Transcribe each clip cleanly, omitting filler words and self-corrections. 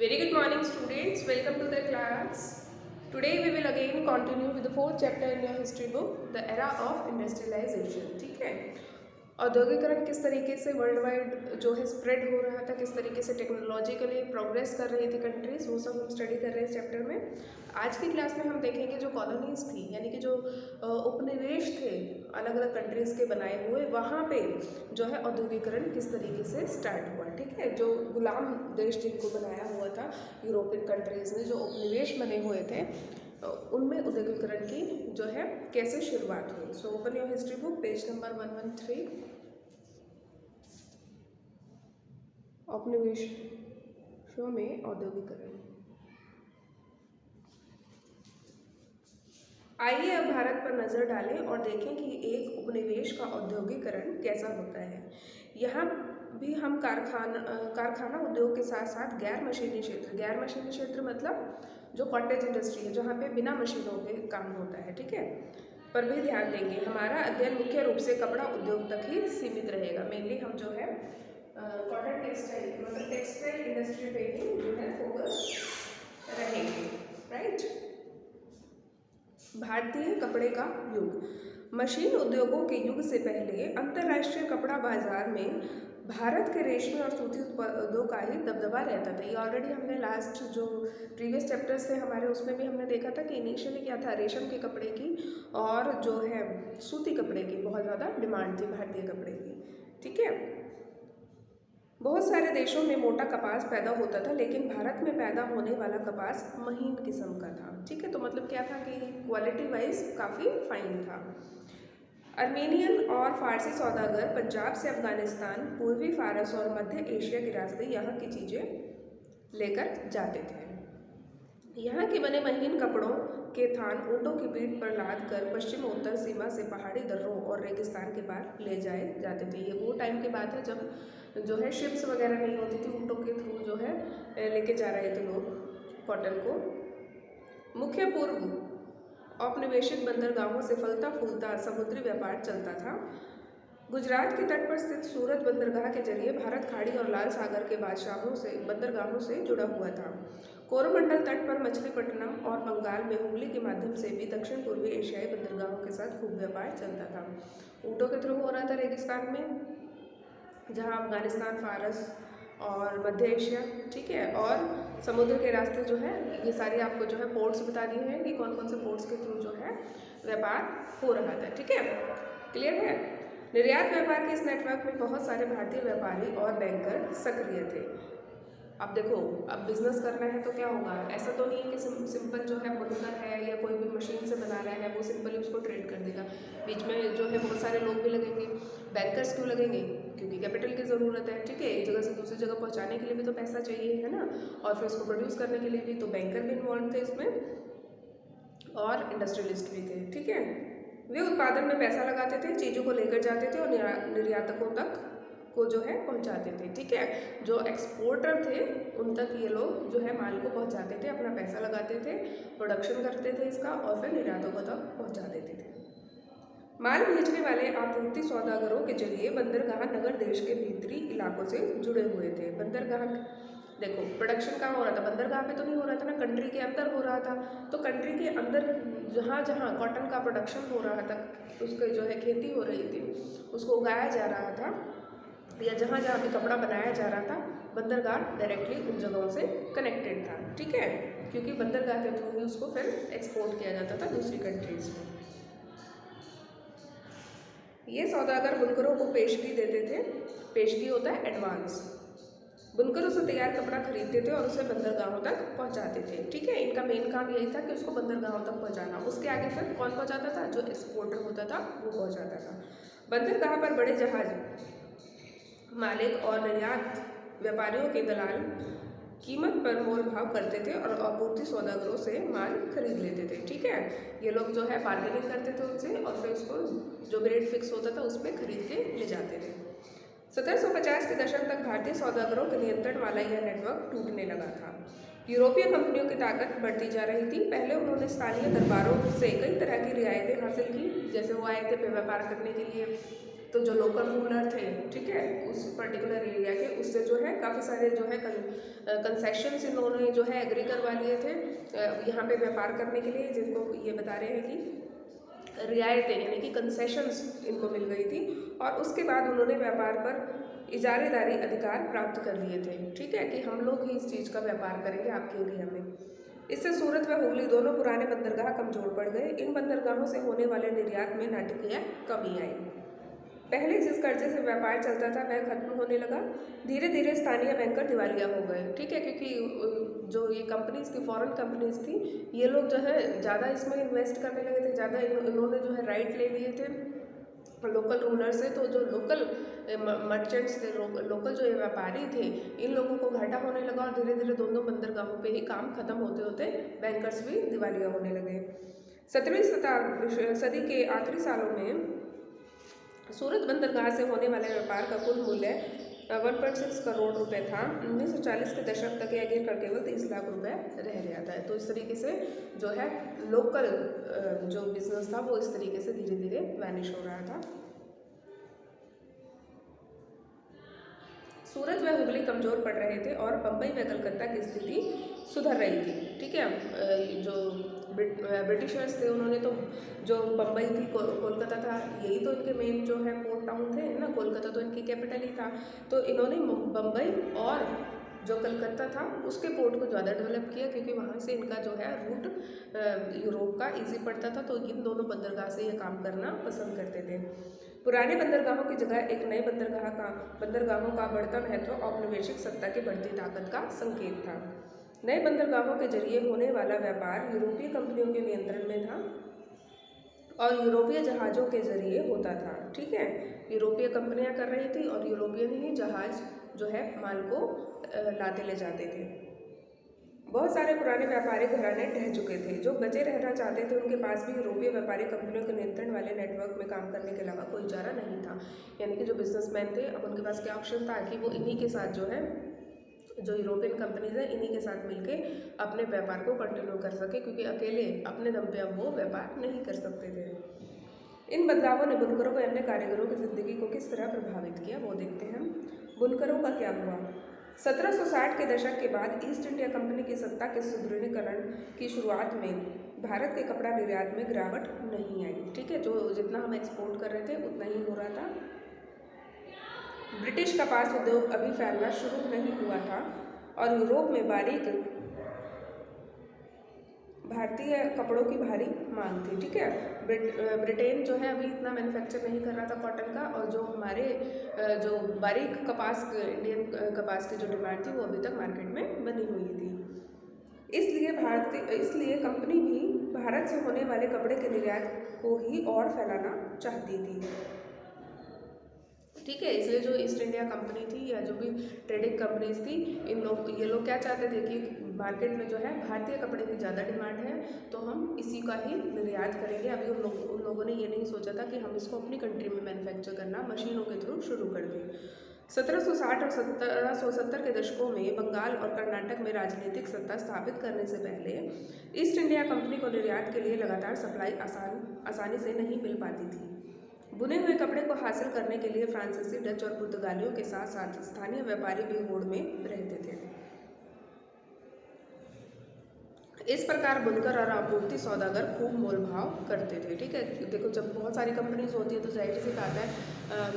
Very good morning students, welcome to the class. Today we will again continue with the fourth chapter in your history book, the era of industrialization. ठीक है, औद्योगिकरण किस तरीके से world wide जो है spread हो रहा था, किस तरीके से टेक्नोलॉजिकली प्रोग्रेस कर रही थी कंट्रीज, वो सब हम स्टडी कर रहे हैं इस चैप्टर में। आज की क्लास में हम देखेंगे जो कॉलोनीज थी, यानी कि जो उपनिवेश थे अलग अलग कंट्रीज के बनाए हुए, वहाँ पे जो है औद्योगिकरण किस तरीके से स्टार्ट हुआ। ठीक है, जो गुलाम देश जिनको बनाया हुआ था यूरोपियन कंट्रीज में, जो उपनिवेश बने हुए थे, उनमें औद्योगिकरण की जो है कैसे शुरुआत हुई। So open your history book, page number 113। उपनिवेशों में औद्योगिकरण। आइए अब भारत पर नजर डालें और देखें कि एक उपनिवेश का औद्योगिकरण कैसा होता है। यहाँ भी हम कारखाना उद्योग के साथ साथ गैर मशीनी क्षेत्र मतलब जो कॉटेज इंडस्ट्री है, जहाँ पे बिना मशीनों के काम होता है, ठीक है, पर भी ध्यान देंगे। हमारा अध्ययन मुख्य रूप से कपड़ा उद्योग तक ही सीमित रहेगा। मेनली हम जो है कॉटन टेक्सटाइल मतलब टेक्सटाइल इंडस्ट्री पे ही जो है फोकस रहेंगे, राइट। भारतीय कपड़े का युग। मशीन उद्योगों के युग से पहले अंतर्राष्ट्रीय कपड़ा बाजार में भारत के रेशमी और सूती उत्पादों का ही दबदबा रहता था। ये ऑलरेडी हमने लास्ट जो प्रीवियस चैप्टर्स थे हमारे, उसमें भी हमने देखा था कि इनिशियली क्या था, रेशम के कपड़े की और जो है सूती कपड़े की बहुत ज़्यादा डिमांड थी, भारतीय कपड़े की। ठीक है, बहुत सारे देशों में मोटा कपास पैदा होता था, लेकिन भारत में पैदा होने वाला कपास महीन किस्म का था। ठीक है, तो मतलब क्या था कि क्वालिटी वाइज काफ़ी फाइन था। अर्मेनियन और फारसी सौदागर पंजाब से अफगानिस्तान, पूर्वी फारस और मध्य एशिया के रास्ते यहाँ की चीज़ें लेकर जाते थे। यहाँ के बने महीन कपड़ों के थान ऊँटों की पीठ पर लाद कर पश्चिम उत्तर सीमा से पहाड़ी दर्रों और रेगिस्तान के पार ले जाए जाते थे। ये वो टाइम की बात है जब जो है शिप्स वगैरह नहीं होती थी, ऊँटों के थ्रू जो है लेके जा रहे थे लोग कॉटन को। मुख्य पूर्व औपनिवेशिक बंदरगाहों से फलता फूलता समुद्री व्यापार चलता था। गुजरात के तट पर स्थित सूरत बंदरगाह के जरिए भारत खाड़ी और लाल सागर के बंदरगाहों से जुड़ा हुआ था। कोरोमंडल तट पर मछलीपट्टनम और बंगाल में हुगली के माध्यम से भी दक्षिण पूर्वी एशियाई बंदरगाहों के साथ खूब व्यापार चलता था। ऊँटों के थ्रू हो रहा था रेगिस्तान में, जहाँ अफगानिस्तान, फारस और मध्य एशिया, ठीक है, और समुद्र के रास्ते जो है ये सारी आपको जो है पोर्ट्स बता दिए हैं कि कौन कौन से पोर्ट्स के थ्रू जो है व्यापार हो रहा था। ठीक है, क्लियर है। निर्यात व्यापार के इस नेटवर्क में बहुत सारे भारतीय व्यापारी और बैंकर सक्रिय थे। अब देखो, अब बिजनेस करना है तो क्या होगा, ऐसा तो नहीं है कि सिंपल जो है बुनकर है या कोई भी मशीन से बना रहा है वो सिंपली उसको ट्रेड कर देगा। बीच में जो है बहुत सारे लोग भी लगेंगे। बैंकर्स क्यों लगेंगे, क्योंकि कैपिटल की ज़रूरत है। ठीक है, एक जगह से दूसरी जगह पहुंचाने के लिए भी तो पैसा चाहिए, है ना, और फिर उसको प्रोड्यूस करने के लिए भी तो बैंकर भी इन्वॉल्व थे इसमें, और इंडस्ट्रियलिस्ट भी थे। ठीक है, वे उत्पादन में पैसा लगाते थे, चीज़ों को लेकर जाते थे और निर्यातकों तक को जो है पहुंचाते थे। ठीक है, जो एक्सपोर्टर थे उन तक ये लोग जो है माल को पहुंचाते थे, अपना पैसा लगाते थे, प्रोडक्शन करते थे इसका और फिर निर्यातकों तक पहुंचा देते थे। माल भेजने वाले आपूर्ति सौदागरों के जरिए बंदरगाह नगर देश के भीतरी इलाकों से जुड़े हुए थे। बंदरगाह देखो प्रोडक्शन कहाँ हो रहा था, बंदरगाह पे तो नहीं हो रहा था ना, कंट्री के अंदर हो रहा था। तो कंट्री के अंदर जहाँ जहाँ कॉटन का प्रोडक्शन हो रहा था, उसके जो है खेती हो रही थी, उसको उगाया जा रहा था, या जहाँ जहाँ भी कपड़ा बनाया जा रहा था, बंदरगाह डायरेक्टली उन जगहों से कनेक्टेड था। ठीक है, क्योंकि बंदरगाह के थ्रू ही उसको फिर एक्सपोर्ट किया जाता था दूसरी कंट्रीज में। ये सौदागर बुनकरों को पेशगी देते थे। पेशगी होता है एडवांस। बुनकरों से तैयार कपड़ा खरीदते थे और उसे बंदरगाहों तक पहुंचाते थे। ठीक है, इनका मेन काम यही था कि उसको बंदरगाहों तक पहुंचाना। उसके आगे फिर कौन पहुंचाता था, जो एक्सपोर्टर होता था वो पहुंचाता था। बंदरगाह पर बड़े जहाज मालिक और निर्यात व्यापारियों के दलाल कीमत पर मोल भाव करते थे और आपूर्ति सौदागरों से माल खरीद लेते थे। ठीक है, ये लोग जो है बार्गेनिंग करते थे उनसे और फिर उसको जो रेट फिक्स होता था उसमें खरीद के ले जाते थे। 1750 के दशक तक भारतीय सौदागरों के नियंत्रण वाला यह नेटवर्क टूटने लगा था। यूरोपीय कंपनियों की ताकत बढ़ती जा रही थी। पहले उन्होंने स्थानीय दरबारों से कई तरह की रियायतें हासिल की, जैसे वो आए थे व्यापार करने के लिए, तो जो लोकल रूलर थे, ठीक है, उस पर्टिकुलर एरिया के, उससे जो है काफ़ी सारे जो है कंसेशंस इन्होंने जो है एग्री करवा लिए थे यहाँ पे व्यापार करने के लिए, जिनको ये बता रहे हैं कि रियायतें यानी कि कंसेशंस इनको मिल गई थी। और उसके बाद उन्होंने व्यापार पर इजारेदारी अधिकार प्राप्त कर लिए थे, ठीक है, कि हम लोग ही इस चीज़ का व्यापार करेंगे आपके एरिया में। इससे सूरत व हुगली दोनों पुराने बंदरगाह कमजोर पड़ गए। इन बंदरगाहों से होने वाले निर्यात में नाटकीय कमी आई। पहले जिस कर्जे से व्यापार चलता था वह खत्म होने लगा। धीरे धीरे स्थानीय बैंकर दिवालिया हो गए, ठीक है, क्योंकि जो ये कंपनीज थी, फॉरेन कंपनीज थी, ये लोग जो है ज़्यादा इसमें इन्वेस्ट करने लगे थे, ज़्यादा इन्होंने जो है राइट ले लिए थे लोकल रूलर से। तो जो लोकल मर्चेंट्स थे, लोकल जो ये व्यापारी थे, इन लोगों को घाटा होने लगा और धीरे धीरे दोनों बंदरगाहों पे ही काम खत्म होते होते बैंकर्स भी दिवालिया होने लगे। 17वीं सदी के आखिरी सालों में सूरत बंदरगाह से होने वाले व्यापार का कुल मूल्य 1.6 करोड़ रुपए था। 1940 के दशक तक यह गिर कर केवल 30 लाख रुपए रह गया था। तो इस तरीके से जो है लोकल जो बिजनेस था वो इस तरीके से धीरे धीरे वैनिश हो रहा था। सूरत व हुगली कमजोर पड़ रहे थे और बम्बई व कलकत्ता की स्थिति सुधर रही थी, ठीक है। जो ब्रिटिशर्स थे उन्होंने तो जो बम्बई थी, कोलकाता था, यही तो इनके मेन जो है पोर्ट टाउन थे ना, कोलकाता तो इनकी कैपिटल ही था। तो इन्होंने बम्बई और जो कलकत्ता था उसके पोर्ट को ज़्यादा डेवलप किया, क्योंकि वहाँ से इनका जो है रूट यूरोप का ईजी पड़ता था। तो इन दोनों बंदरगाह से ये काम करना पसंद करते थे। पुराने बंदरगाहों की जगह एक नए बंदरगाहों का बढ़ता महत्व औपनिवेशिक सत्ता की बढ़ती ताकत का संकेत था। नए बंदरगाहों के जरिए होने वाला व्यापार यूरोपीय कंपनियों के नियंत्रण में था और यूरोपीय जहाज़ों के जरिए होता था, ठीक है। यूरोपीय कंपनियां कर रही थी और यूरोपियन ही जहाज जो है माल को लाते ले जाते थे। बहुत सारे पुराने व्यापारिक घराने ढह चुके थे। जो बचे रहना चाहते थे उनके पास भी यूरोपीय व्यापारिक कंपनियों के नियंत्रण वाले नेटवर्क में काम करने के अलावा कोई चारा नहीं था। यानी कि जो बिजनेसमैन थे, अब उनके पास क्या ऑप्शन था कि वो इन्हीं के साथ जो है, जो यूरोपियन कंपनीज है, इन्हीं के साथ मिलके अपने व्यापार को कंटिन्यू कर सके, क्योंकि अकेले अपने दम पे अब वो व्यापार नहीं कर सकते थे। इन बदलावों ने बुनकरों व अन्य कारीगरों की जिंदगी को किस तरह प्रभावित किया वो देखते हैं। बुनकरों का क्या हुआ। 1760 के दशक के बाद ईस्ट इंडिया कंपनी की सत्ता के सुदृढ़ीकरण की शुरुआत में भारत के कपड़ा निर्यात में गिरावट नहीं आई, ठीक है। जो जितना हम एक्सपोर्ट कर रहे थे उतना ही हो रहा था। ब्रिटिश कपास उद्योग अभी फैलना शुरू नहीं हुआ था और यूरोप में बारीक भारतीय कपड़ों की भारी मांग थी, ठीक है। ब्रिटेन जो है अभी इतना मैन्युफैक्चर नहीं कर रहा था कॉटन का, और जो हमारे जो बारीक कपास, इंडियन कपास की जो डिमांड थी वो अभी तक मार्केट में बनी हुई थी। इसलिए कंपनी भी भारत से होने वाले कपड़े के निर्यात को ही और फैलाना चाहती थी, ठीक है। इसलिए जो ईस्ट इंडिया कंपनी थी या जो भी ट्रेडिंग कंपनीज थी, ये लोग क्या चाहते थे कि मार्केट में जो है भारतीय कपड़े की ज़्यादा डिमांड है, तो हम इसी का ही निर्यात करेंगे। अभी उन लोगों ने ये नहीं सोचा था कि हम इसको अपनी कंट्री में मैन्युफैक्चर करना मशीनों के थ्रू शुरू कर दें। 1760 और 1770 के दशकों में बंगाल और कर्नाटक में राजनीतिक सत्ता स्थापित करने से पहले ईस्ट इंडिया कंपनी को निर्यात के लिए लगातार सप्लाई आसानी से नहीं मिल पाती थी। बुने हुए कपड़े को हासिल करने के लिए फ्रांसीसी, डच और पुर्तगालियों के साथ साथ स्थानीय व्यापारी भी होड़ में रहते थे। इस प्रकार बुनकर और आपूर्ति सौदागर खूब मोल भाव करते थे, ठीक है। देखो, जब बहुत सारी कंपनीज होती है तो जाहिर सी बात है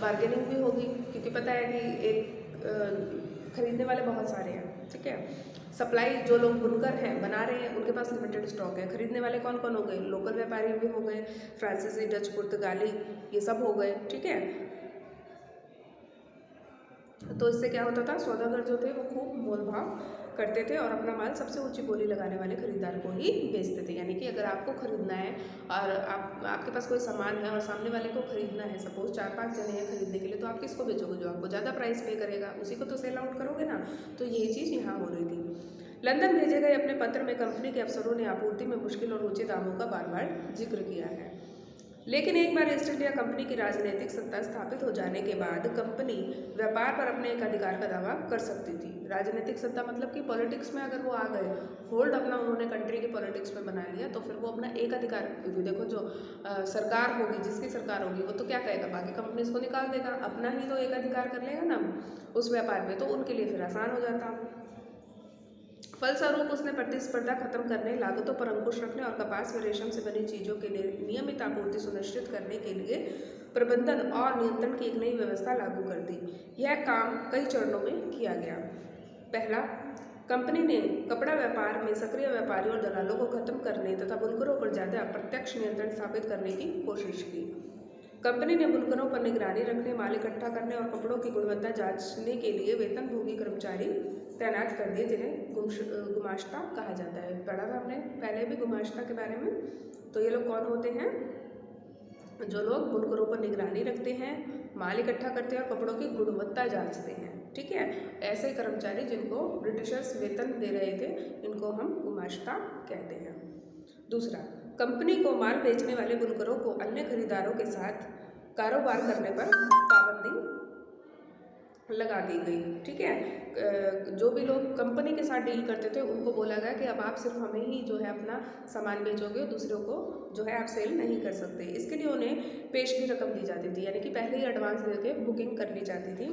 बार्गेनिंग भी होगी, क्योंकि पता है कि एक खरीदने वाले बहुत सारे हैं, ठीक है। सप्लाई जो लोग बुनकर हैं, बना रहे हैं, उनके पास लिमिटेड स्टॉक है। खरीदने वाले कौन कौन हो गए, लोकल व्यापारी भी हो गए, फ्रांसीसी, डच, पुर्तगाली, ये सब हो गए, ठीक है। तो इससे क्या होता था, सौदागर जो थे वो खूब मोल भाव करते थे और अपना माल सबसे ऊंची बोली लगाने वाले खरीदार को ही बेचते थे। यानी कि अगर आपको खरीदना है और आपके पास कोई सामान है और सामने वाले को खरीदना है, सपोज 4-5 जने हैं खरीदने के लिए, तो आप किसको बेचोगे, जो आपको ज़्यादा प्राइस पे करेगा उसी को तो सेल आउट करोगे ना। तो यही चीज़ यहाँ हो रही थी। लंदन भेजे गए अपने पत्र में कंपनी के अफसरों ने आपूर्ति में मुश्किल और ऊंचे दामों का बार बार जिक्र किया है। लेकिन एक बार ईस्ट इंडिया कंपनी की राजनीतिक सत्ता स्थापित हो जाने के बाद कंपनी व्यापार पर अपने एक अधिकार का दावा कर सकती थी। राजनीतिक सत्ता मतलब कि पॉलिटिक्स में अगर वो आ गए, होल्ड अपना उन्होंने कंट्री की पॉलिटिक्स में बना लिया, तो फिर वो अपना एक अधिकार, क्योंकि देखो जो सरकार होगी, जिसकी सरकार होगी, वो तो क्या कहेगा, बाकी कंपनीज को निकाल देगा, अपना ही तो एक अधिकार कर लेगा ना उस व्यापार में, तो उनके लिए फिर आसान हो जाता। फलस्वरूप उसने प्रतिस्पर्धा खत्म करने, लागतों पर अंकुश रखने और कपास व रेशम से बनी चीजों की नियमित आपूर्ति सुनिश्चित करने के लिए प्रबंधन और नियंत्रण की एक नई व्यवस्था लागू कर दी। यह काम कई चरणों में किया गया। पहला, कंपनी ने कपड़ा व्यापार में सक्रिय व्यापारियों और दलालों को खत्म करने तथा बुनकरों पर ज्यादा प्रत्यक्ष नियंत्रण स्थापित करने की कोशिश की। कंपनी ने बुनकरों पर निगरानी रखने, माल इकट्ठा करने और कपड़ों की गुणवत्ता जांचने के लिए वेतनभोगी कर्मचारी तैनात कर दिए, जिन्हें गुमाश्ता कहा जाता है। पढ़ा था हमने पहले भी गुमाश्ता के बारे में। तो ये लोग कौन होते हैं? जो लोग बुनकरों पर निगरानी रखते हैं, माल इकट्ठा करते हैं और कपड़ों की गुणवत्ता जांचते हैं। ठीक है, ऐसे कर्मचारी जिनको ब्रिटिशर्स वेतन दे रहे थे, इनको हम गुमाश्ता कहते हैं। दूसरा, कंपनी को माल बेचने वाले बुनकरों को अन्य खरीदारों के साथ कारोबार करने पर पाबंदी लगा दी गई। ठीक है, जो भी लोग कंपनी के साथ डील करते थे उनको बोला गया कि अब आप सिर्फ हमें ही जो है अपना सामान बेचोगे, दूसरों को जो है आप सेल नहीं कर सकते। इसके लिए उन्हें पेशगी रकम दी जाती थी, यानी कि पहले ही एडवांस देके बुकिंग कर ली जाती थी।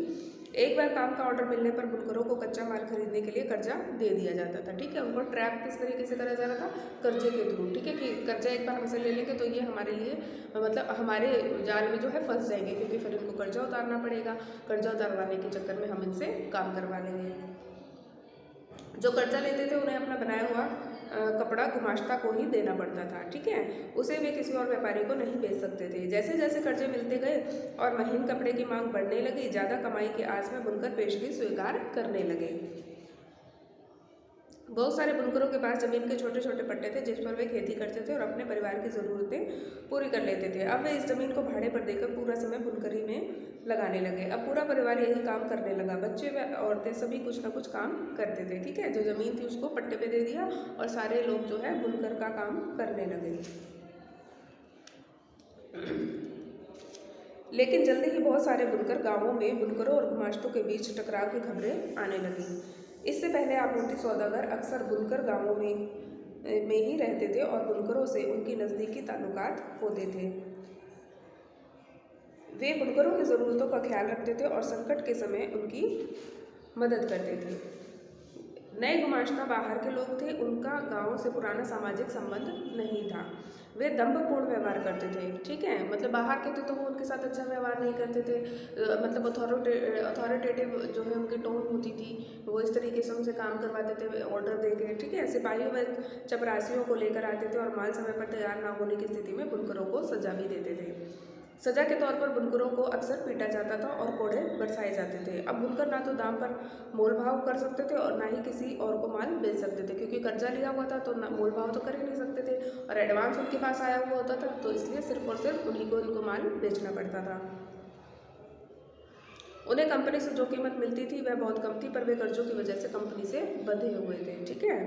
एक बार काम का ऑर्डर मिलने पर बुनकरों को कच्चा माल खरीदने के लिए कर्जा दे दिया जाता था। ठीक है, उनको ट्रैप किस तरीके से करा जा रहा था? कर्जे के थ्रू। ठीक है, कि कर्जा एक बार हमसे ले लेंगे तो ये हमारे लिए मतलब हमारे जाल में जो है फंस जाएंगे, क्योंकि फिर इनको कर्जा उतारना पड़ेगा, कर्जा उतारवाने के चक्कर में हम इनसे काम करवा लेंगे। जो कर्जा लेते थे उन्हें अपना बनाया हुआ कपड़ा गुमाश्ता को ही देना पड़ता था। ठीक है, उसे वे किसी और व्यापारी को नहीं बेच सकते थे। जैसे जैसे कर्जे मिलते गए और महीन कपड़े की मांग बढ़ने लगी, ज़्यादा कमाई की आस में बुनकर पेशगी स्वीकार करने लगे। बहुत सारे बुनकरों के पास जमीन के छोटे छोटे पट्टे थे, जिस पर वे खेती करते थे और अपने परिवार की ज़रूरतें पूरी कर लेते थे। अब वे इस जमीन को भाड़े पर देकर पूरा समय बुनकरी में लगाने लगे। अब पूरा परिवार यही काम करने लगा, बच्चे व औरतें सभी कुछ ना कुछ काम करते थे। ठीक है, जो ज़मीन थी उसको पट्टे पे दे दिया और सारे लोग जो है बुनकर का काम करने लगे। लेकिन जल्दी ही बहुत सारे बुनकर गांवों में बुनकरों और गुमाश्तों के बीच टकराव की खबरें आने लगीं। इससे पहले आपूर्ति सौदागर अक्सर बुनकर गांवों में ही रहते थे और बुनकरों से उनकी नज़दीकी ताल्लुकात होते थे। वे बुनकरों की ज़रूरतों का ख्याल रखते थे और संकट के समय उनकी मदद करते थे। नए गुमाश्ता बाहर के लोग थे, उनका गांवों से पुराना सामाजिक संबंध नहीं था। वे दंभपूर्ण व्यवहार करते थे। ठीक है, मतलब बाहर के थे तो वो उनके साथ अच्छा व्यवहार नहीं करते थे, मतलब अथॉरिटेटिव जो है उनकी टोन होती थी, वो इस तरीके से उनसे काम करवाते थे ऑर्डर देके। ठीक है, सिपाहियों व चपरासियों को लेकर आते थे और माल समय पर तैयार ना होने की स्थिति में बुनकरों को सजा भी देते थे। सजा के तौर पर बुनकरों को अक्सर पीटा जाता था और कोड़े बरसाए जाते थे। अब बुनकर ना तो दाम पर मोल भाव कर सकते थे और ना ही किसी और को माल बेच सकते थे, क्योंकि कर्जा लिया हुआ था तो मोल भाव तो कर ही नहीं सकते थे और एडवांस उनके पास आया हुआ होता था, तो इसलिए सिर्फ और सिर्फ उन्हीं को इनको माल बेचना पड़ता था। उन्हें कंपनी से जो कीमत मिलती थी वह बहुत कम थी, पर वे कर्जों की वजह से कंपनी से बंधे हुए थे। ठीक है,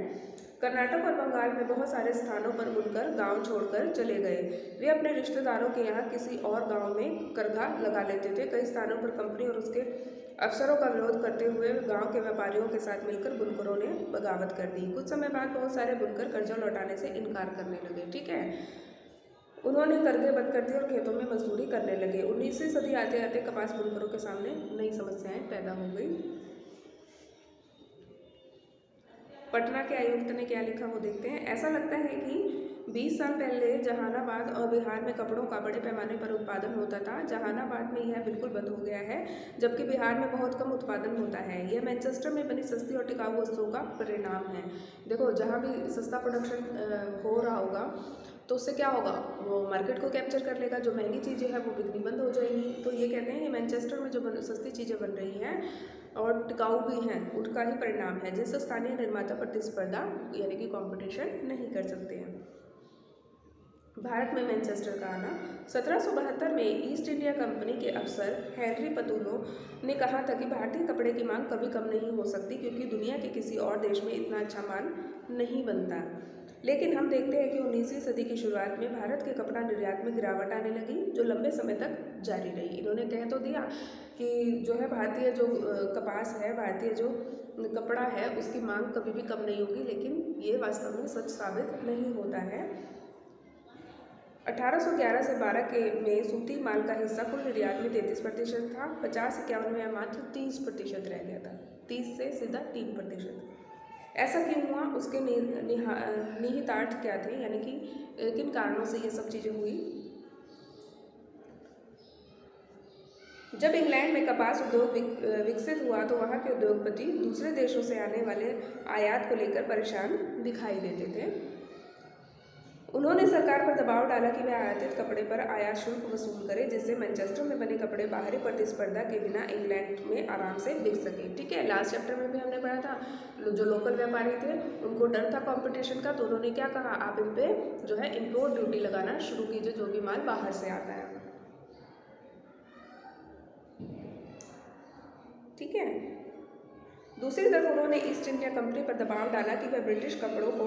कर्नाटक और बंगाल में बहुत सारे स्थानों पर बुनकर गांव छोड़कर चले गए। वे अपने रिश्तेदारों के यहाँ किसी और गांव में करघा लगा लेते थे। कई स्थानों पर कंपनी और उसके अफसरों का विरोध करते हुए गांव के व्यापारियों के साथ मिलकर बुनकरों ने बगावत कर दी। कुछ समय बाद बहुत सारे बुनकर कर्जा लौटाने से इनकार करने लगे। ठीक है, उन्होंने करके बंद कर दिए और खेतों में मजदूरी करने लगे। 19वीं सदी आते आते कपास बुनकरों के सामने नई समस्याएं पैदा हो गई। पटना के आयुक्त ने क्या लिखा वो देखते हैं। ऐसा लगता है कि 20 साल पहले जहानाबाद और बिहार में कपड़ों का बड़े पैमाने पर उत्पादन होता था। जहानाबाद में यह बिल्कुल बंद हो गया है, जबकि बिहार में बहुत कम उत्पादन होता है। यह मैनचेस्टर में बनी सस्ती और टिकाऊ वस्तुओं का परिणाम है। देखो, जहाँ भी सस्ता प्रोडक्शन हो रहा होगा तो उससे क्या होगा, वो मार्केट को कैप्चर कर लेगा, जो महंगी चीज़ें हैं वो बिकनी बंद हो जाएंगी। तो ये कहते हैं कि मैनचेस्टर में जो सस्ती चीज़ें बन रही हैं और टिकाऊ भी हैं, उनका ही परिणाम है, जिससे स्थानीय निर्माता प्रतिस्पर्धा यानी कि कंपटीशन नहीं कर सकते हैं। भारत में मैनचेस्टर का आना। 1772 में ईस्ट इंडिया कंपनी के अफसर हेनरी पतुलो ने कहा था कि भारतीय कपड़े की मांग कभी कम नहीं हो सकती, क्योंकि दुनिया के किसी और देश में इतना अच्छा माल नहीं बनता। लेकिन हम देखते हैं कि 19वीं सदी की शुरुआत में भारत के कपड़ा निर्यात में गिरावट आने लगी, जो लंबे समय तक जारी रही। इन्होंने कह तो दिया कि जो है भारतीय जो कपास है, भारतीय जो कपड़ा है, उसकी मांग कभी भी कम नहीं होगी, लेकिन ये वास्तव में सच साबित नहीं होता है। 1811 से 12 के में सूती माल का हिस्सा कुल निर्यात में 33% था। 50-51 में मात्र 30% रह गया था, 30 से सीधा 3%। ऐसा क्यों हुआ, उसके निहितार्थ क्या थे, यानी कि किन कारणों से ये सब चीज़ें हुई। जब इंग्लैंड में कपास उद्योग विकसित हुआ तो वहाँ के उद्योगपति दूसरे देशों से आने वाले आयात को लेकर परेशान दिखाई देते थे। उन्होंने सरकार पर दबाव डाला कि वह आयातित कपड़े पर आयात शुल्क वसूल करे, जिससे मैनचेस्टर में बने कपड़े बाहरी प्रतिस्पर्धा के बिना इंग्लैंड में आराम से बिक सके। ठीक है, लास्ट चैप्टर में भी हमने पढ़ा था, जो लोकल व्यापारी थे उनको डर था कंपटीशन का, तो उन्होंने क्या कहा, आप इन पे जो है इम्पोर्ट ड्यूटी लगाना शुरू कीजिए, जो भी माल बाहर से आता है। ठीक है, दूसरी तरफ उन्होंने ईस्ट इंडिया कंपनी पर दबाव डाला कि वह ब्रिटिश कपड़ों को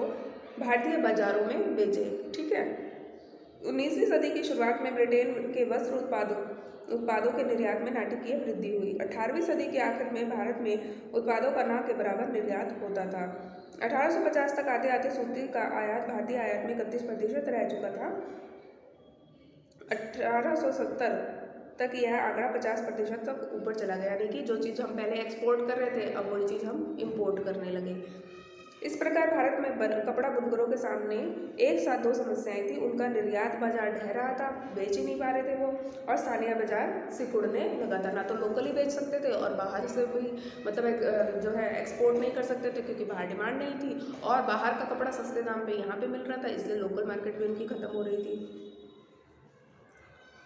भारतीय बाजारों में बेचे। ठीक है, 19वीं सदी की शुरुआत में ब्रिटेन के वस्त्र उत्पादों के निर्यात में नाटकीय वृद्धि हुई। 18वीं सदी के आखिर में भारत में उत्पादों का न के बराबर निर्यात होता था। 1850 तक आते आते सूती का आयात भारतीय आयात में 31% रह चुका था। 1870 तक यह आंकड़ा 50% तक ऊपर चला गया, यानी कि जो चीज़ हम पहले एक्सपोर्ट कर रहे थे, अब वही चीज़ हम इंपोर्ट करने लगे। इस प्रकार भारत में कपड़ा बुनकरों के सामने एक साथ दो समस्याएं थी। उनका निर्यात बाजार ढह रहा था, बेच ही नहीं पा रहे थे वो, और स्थानीय बाजार सिकुड़ने लगा था। ना तो लोकली बेच सकते थे और बाहर से भी मतलब जो है एक्सपोर्ट नहीं कर सकते थे, क्योंकि बाहर डिमांड नहीं थी, और बाहर का कपड़ा सस्ते दाम पे यहाँ पे मिल रहा था, इसलिए लोकल मार्केट भी उनकी खत्म हो रही थी।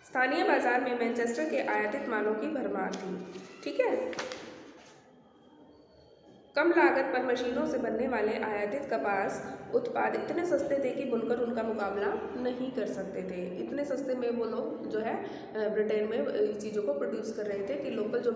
स्थानीय बाजार में मैनचेस्टर के आयातित मालों की भरमार थी। ठीक है, कम लागत पर मशीनों से बनने वाले आयातित कपास उत्पाद इतने सस्ते थे कि बुनकर उनका मुकाबला नहीं कर सकते थे। इतने सस्ते में वो लोग जो है ब्रिटेन में चीज़ों को प्रोड्यूस कर रहे थे कि लोकल जो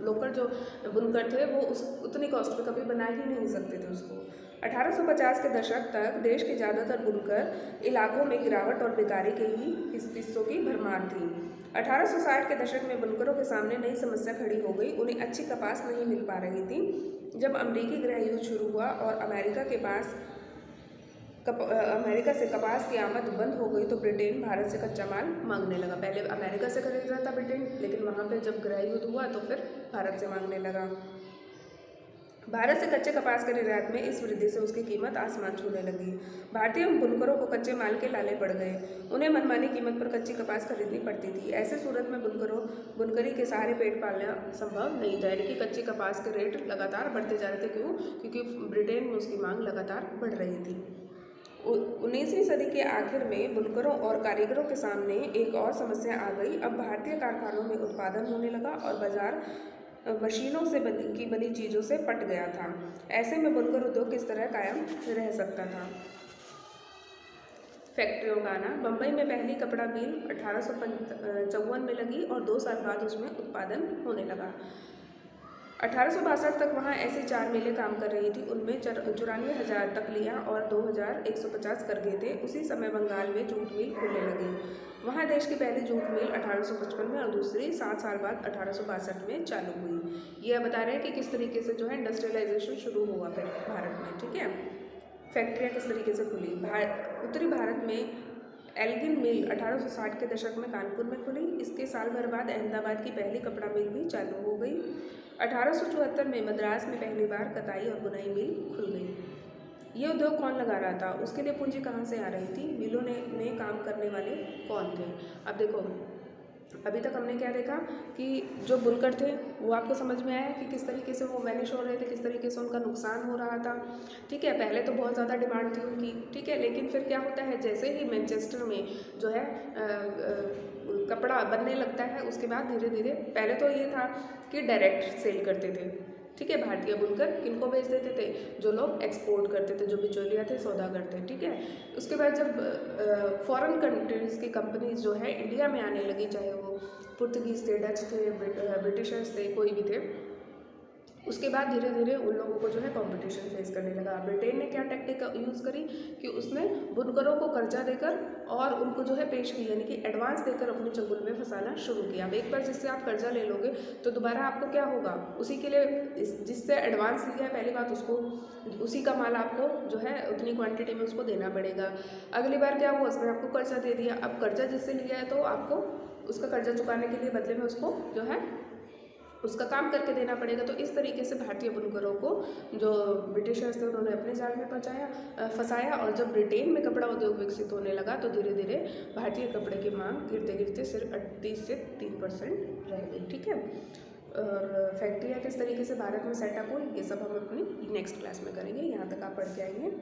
लोकल जो बुनकर थे वो उतनी कॉस्ट पे कभी बना ही नहीं सकते थे उसको। 1850 के दशक तक देश के ज़्यादातर बुनकर इलाकों में गिरावट और बेकारी के ही हिस्सों की भरमार थी। 1860 के दशक में बुनकरों के सामने नई समस्या खड़ी हो गई, उन्हें अच्छी कपास नहीं मिल पा रही थी। जब अमेरिकी गृह युद्ध शुरू हुआ और अमेरिका से कपास की आमद बंद हो गई, तो ब्रिटेन भारत से कच्चा माल मांगने लगा। पहले अमेरिका से खरीद रहा था ब्रिटेन, लेकिन वहाँ पे जब गृह युद्ध हुआ तो फिर भारत से मांगने लगा। भारत से कच्चे कपास के निर्यात में इस वृद्धि से उसकी कीमत आसमान छूने लगी। भारतीय बुनकरों को कच्चे माल के लाले पड़ गए, उन्हें मनमानी कीमत पर कच्ची कपास खरीदनी पड़ती थी। ऐसे सूरत में बुनकरी के सहारे पेट पालना संभव नहीं था, यानी कि कच्ची कपास के रेट लगातार बढ़ते जा रहे थे। क्यों? क्योंकि ब्रिटेन में उसकी मांग लगातार बढ़ रही थी। 19वीं सदी के आखिर में बुनकरों और कारीगरों के सामने एक और समस्या आ गई। अब भारतीय कारखानों में उत्पादन होने लगा और बाजार मशीनों से बनी चीज़ों से पट गया था। ऐसे में बुनकर उद्योग किस तरह कायम रह सकता था। फैक्ट्रियों का आना। बम्बई में पहली कपड़ा मिल 1854 में लगी और 2 साल बाद उसमें उत्पादन होने लगा। 1862 तक वहाँ ऐसी 4 मिलें काम कर रही थी, उनमें 94,000 तकलियाँ और 2,150 करघे थे। उसी समय बंगाल में जूट मिल खुलने लगी। वहाँ देश की पहली जूट मिल 1855 में और दूसरी 7 साल बाद 1862 में चालू हुई। ये बता रहे हैं कि किस तरीके से जो है इंडस्ट्रियलाइजेशन शुरू हुआ फिर भारत में। ठीक है, फैक्ट्रियाँ किस तरीके से खुली। उत्तरी भारत में एल्गिन मिल 1860 के दशक में कानपुर में खुली। इसके साल भर बाद अहमदाबाद की पहली कपड़ा मिल भी चालू हो गई। 1874 में मद्रास में पहली बार कताई और बुनाई मिल खुल गई। ये उद्योग कौन लगा रहा था, उसके लिए पूंजी कहाँ से आ रही थी, मिलों में काम करने वाले कौन थे। अब देखो, अभी तक हमने क्या देखा कि जो बुनकर थे वो आपको समझ में आया कि किस तरीके से वो वैनिश हो रहे थे, किस तरीके से उनका नुकसान हो रहा था। ठीक है, पहले तो बहुत ज़्यादा डिमांड थी उनकी। ठीक है, लेकिन फिर क्या होता है, जैसे ही मैनचेस्टर में जो है कपड़ा बनने लगता है, उसके बाद धीरे धीरे, पहले तो ये था कि डायरेक्ट सेल करते थे। ठीक है, भारतीय बुनकर किनको बेच देते थे, जो लोग एक्सपोर्ट करते थे, जो बिचौलिया थे, सौदागर थे। ठीक है, उसके बाद जब फॉरेन कंट्रीज़ की कंपनीज जो है इंडिया में आने लगी, चाहे वो पुर्तगीज़ थे, डच थे, ब्रिटिशर्स थे, कोई भी थे, उसके बाद धीरे धीरे उन लोगों को जो है कंपटीशन फेस करने लगा। ब्रिटेन ने क्या टेक्निक यूज़ करी कि उसने बुनकरों को कर्जा देकर और उनको जो है पेश की, यानी कि एडवांस देकर अपने चंगुल में फंसाना शुरू किया। अब एक बार जिससे आप कर्जा ले लोगे तो दोबारा आपको क्या होगा, उसी के लिए जिससे एडवांस लिया है पहली बात उसको उसी का माल आपको जो है उतनी क्वांटिटी में उसको देना पड़ेगा। अगली बार क्या हुआ, उसने आपको कर्जा दे दिया। अब कर्जा जिससे लिया है तो आपको उसका कर्जा चुकाने के लिए बदले में उसको जो है उसका काम करके देना पड़ेगा। तो इस तरीके से भारतीय बुनकरों को जो ब्रिटिशर्स थे उन्होंने अपने जाल में फंसाया। और जब ब्रिटेन में कपड़ा उद्योग विकसित होने लगा तो धीरे धीरे भारतीय कपड़े की मांग गिरते गिरते सिर्फ 38 से 3% रह गई। ठीक है, और फैक्ट्रियाँ किस तरीके से भारत में सेटअप हुई ये सब हम अपनी नेक्स्ट क्लास में करेंगे। यहाँ तक आप पढ़ के आएंगे।